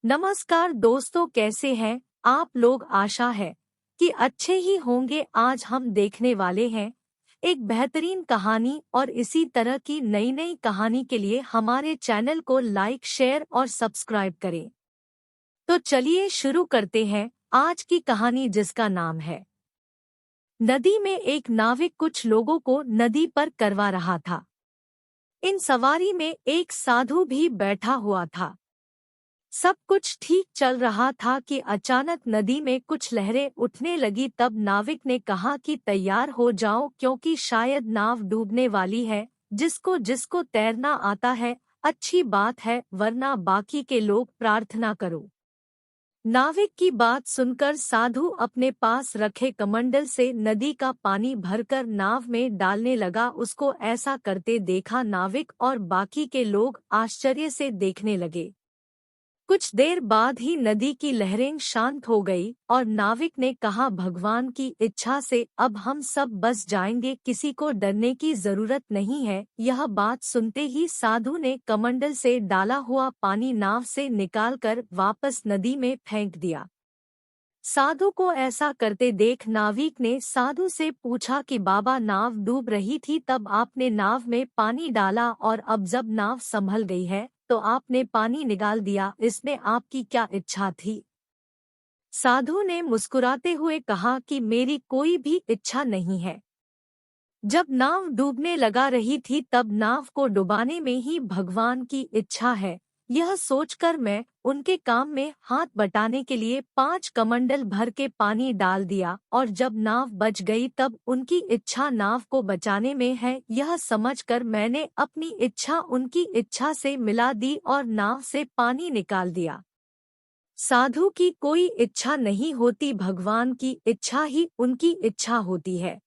नमस्कार दोस्तों, कैसे हैं आप लोग। आशा है कि अच्छे ही होंगे। आज हम देखने वाले हैं एक बेहतरीन कहानी, और इसी तरह की नई नई कहानी के लिए हमारे चैनल को लाइक, शेयर और सब्सक्राइब करें। तो चलिए शुरू करते हैं आज की कहानी, जिसका नाम है नदी में एक नाविक कुछ लोगों को नदी पर करवा रहा था। इन सवारी में एक साधु भी बैठा हुआ था। सब कुछ ठीक चल रहा था कि अचानक नदी में कुछ लहरें उठने लगी। तब नाविक ने कहा कि तैयार हो जाओ, क्योंकि शायद नाव डूबने वाली है। जिसको जिसको तैरना आता है अच्छी बात है, वरना बाकी के लोग प्रार्थना करो। नाविक की बात सुनकर साधु अपने पास रखे कमंडल से नदी का पानी भरकर नाव में डालने लगा। उसको ऐसा करते देखा नाविक और बाकी के लोग आश्चर्य से देखने लगे। कुछ देर बाद ही नदी की लहरें शांत हो गई और नाविक ने कहा, भगवान की इच्छा से अब हम सब बस जाएंगे, किसी को डरने की जरूरत नहीं है। यह बात सुनते ही साधु ने कमंडल से डाला हुआ पानी नाव से निकालकर वापस नदी में फेंक दिया। साधु को ऐसा करते देख नाविक ने साधु से पूछा कि बाबा, नाव डूब रही थी, तब आपने नाव में पानी डाला, और अब जब नाव संभल गई है तो आपने पानी निकाल दिया। इसमें आपकी क्या इच्छा थी? साधु ने मुस्कुराते हुए कहा कि मेरी कोई भी इच्छा नहीं है। जब नाव डूबने लगा रही थी तब नाव को डुबाने में ही भगवान की इच्छा है। यह सोचकर मैं उनके काम में हाथ बटाने के लिए 5 कमंडल भर के पानी डाल दिया, और जब नाव बच गई तब उनकी इच्छा नाव को बचाने में है। यह समझकर मैंने अपनी इच्छा उनकी इच्छा से मिला दी और नाव से पानी निकाल दिया। साधु की कोई इच्छा नहीं होती, भगवान की इच्छा ही उनकी इच्छा होती है।